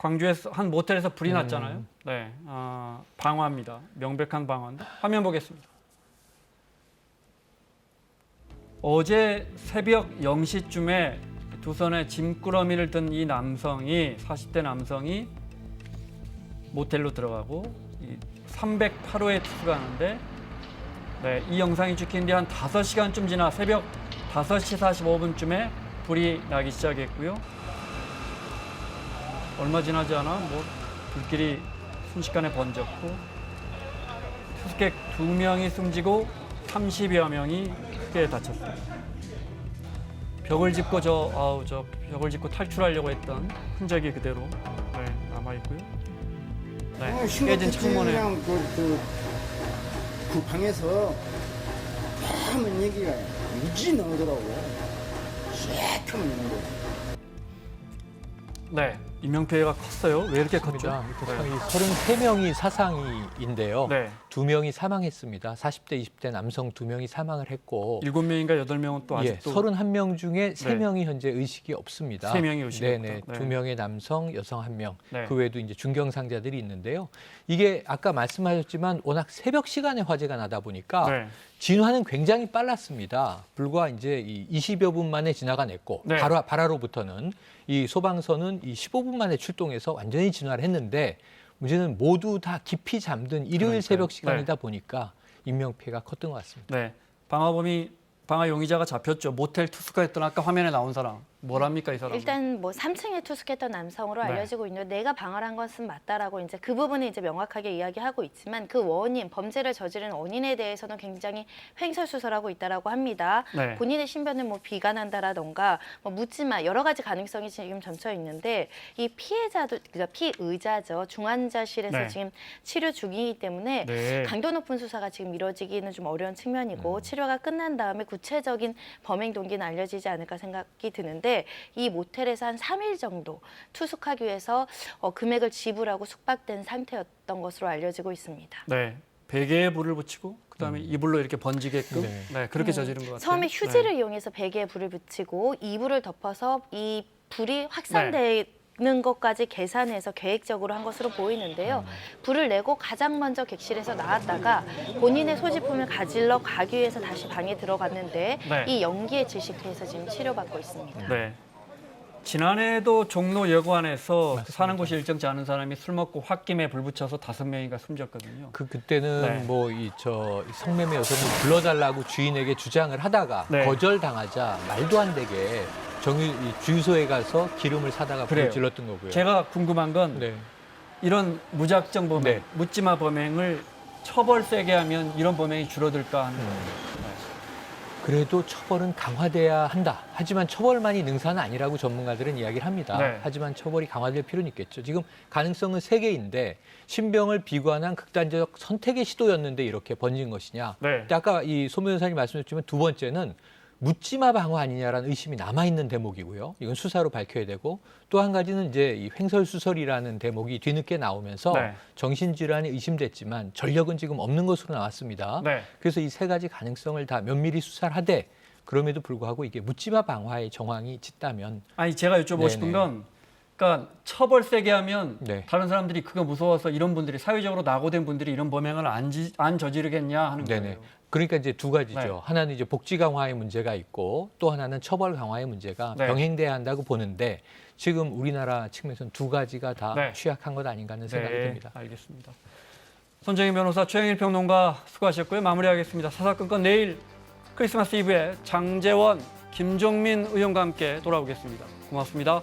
광주에서 한 모텔에서 불이 났잖아요. 네, 방화입니다. 명백한 방화인데 화면 보겠습니다. 어제 새벽 0시쯤에 두 손에 짐꾸러미를 든 이 남성이 40대 남성이 모텔로 들어가고 308호에 투숙하는데 네, 이 영상이 찍힌 뒤 한 5시간쯤 지나 새벽 5시 45분쯤에 불이 나기 시작했고요. 얼마 지나지 않아 불길이 순식간에 번졌고 투숙객 2명이 숨지고 30여 명이 크게 다쳤습니다. 벽을 짚고 벽을 짚고 탈출하려고 했던 흔적이 그대로 네, 남아 있고요. 네, 깨진 창문에 그 방에서 하면 얘기가 무지 나오더라고요. 쫙 하면 나오는 거예요. 네, 인명피해가 컸어요. 왜 이렇게 컸죠? 이 33명이 사상인데요. 네. 2명이 사망했습니다. 40대, 20대 남성 2명이 사망을 했고 7명인가 8명은 또 아직도 31명 중에 3명이 현재 의식이 없습니다. 3명이 의식이 네네, 없다. 네. 2명의 남성, 여성 1명. 네. 그 외에도 이제 중경상자들이 있는데요. 이게 아까 말씀하셨지만 워낙 새벽 시간에 화재가 나다 보니까 네. 진화는 굉장히 빨랐습니다. 불과 이제 이 20여 분 만에 진화가 냈고 네. 발화로부터는 이 소방서는 이 15분 만에 출동해서 완전히 진화를 했는데 문제는 모두 다 깊이 잠든 일요일 그러니까요. 새벽 시간이다 보니까 인명피해가 컸던 것 같습니다. 네, 방화 용의자가 잡혔죠. 모텔 투숙했던 아까 화면에 나온 사람. 뭐랍니까 이 사람? 일단 뭐 3층에 투숙했던 남성으로 네. 알려지고 있는데 내가 방화를 한 것은 맞다라고 이제 그 부분을 이제 명확하게 이야기하고 있지만 그 원인, 범죄를 저지른 원인에 대해서는 굉장히 횡설수설하고 있다라고 합니다. 네. 본인의 신변을 뭐 비관한다라던가 뭐 묻지마 여러 가지 가능성이 지금 점쳐 있는데 이 피해자도 그러니까 피의자죠. 중환자실에서 네. 지금 치료 중이기 때문에 네. 강도 높은 수사가 지금 이루어지기는 좀 어려운 측면이고 치료가 끝난 다음에 구체적인 범행 동기는 알려지지 않을까 생각이 드는데 이 모텔에서 한 3일 정도 투숙하기 위해서 금액을 지불하고 숙박된 상태였던 것으로 알려지고 있습니다. 네, 베개에 불을 붙이고 그다음에 이불로 이렇게 번지게끔 네. 그렇게 저지른 것 같아요. 처음에 휴지를 이용해서 베개에 불을 붙이고 이불을 덮어서 이 불이 확산되는 것까지 계산해서 계획적으로 한 것으로 보이는데요. 불을 내고 가장 먼저 객실에서 나왔다가 본인의 소지품을 가지러 가기 위해서 다시 방에 들어갔는데 네. 이 연기에 질식해서 지금 치료받고 있습니다. 네. 지난해에도 종로 여관에서 맞습니다. 사는 곳이 일정치 않은 사람이 술 먹고 홧김에 불 붙여서 5명이가 숨졌거든요. 그때는 네. 뭐 이 성매매 여성을 불러달라고 주인에게 주장을 하다가 네. 거절당하자 말도 안 되게 주유소에 가서 기름을 사다가 불을 그래요. 질렀던 거고요. 제가 궁금한 건 네. 이런 무작정 범행, 네. 묻지마 범행을 처벌 세게 하면 이런 범행이 줄어들까 하는 그래도 처벌은 강화돼야 한다. 하지만 처벌만이 능사는 아니라고 전문가들은 이야기를 합니다. 네. 하지만 처벌이 강화될 필요는 있겠죠. 지금 가능성은 3개인데 신병을 비관한 극단적 선택의 시도였는데 이렇게 번진 것이냐. 네. 근데 아까 이 소 변호사님 말씀하셨지만 두 번째는 묻지마 방화 아니냐라는 의심이 남아있는 대목이고요. 이건 수사로 밝혀야 되고 또 한 가지는 이제 이 횡설수설이라는 대목이 뒤늦게 나오면서 네. 정신질환이 의심됐지만 전력은 지금 없는 것으로 나왔습니다. 네. 그래서 이 3가지 가능성을 다 면밀히 수사를 하되 그럼에도 불구하고 이게 묻지마 방화의 정황이 짙다면 아니 제가 여쭤보고 네네. 싶은 건 그러니까 처벌 세게 하면 네. 다른 사람들이 그거 무서워서 이런 분들이 사회적으로 낙오된 분들이 이런 범행을 안 저지르겠냐 하는 네네. 거예요. 그러니까 이제 두 가지죠. 네. 하나는 이제 복지 강화의 문제가 있고 또 하나는 처벌 강화의 문제가 네. 병행돼야 한다고 보는데 지금 우리나라 측면에서는 두 가지가 다 네. 취약한 것 아닌가 하는 생각이 듭니다. 알겠습니다. 손정희 변호사, 최영일 평론가 수고하셨고요. 마무리하겠습니다. 사사건건 내일 크리스마스 이브에 장제원, 김종민 의원과 함께 돌아오겠습니다. 고맙습니다.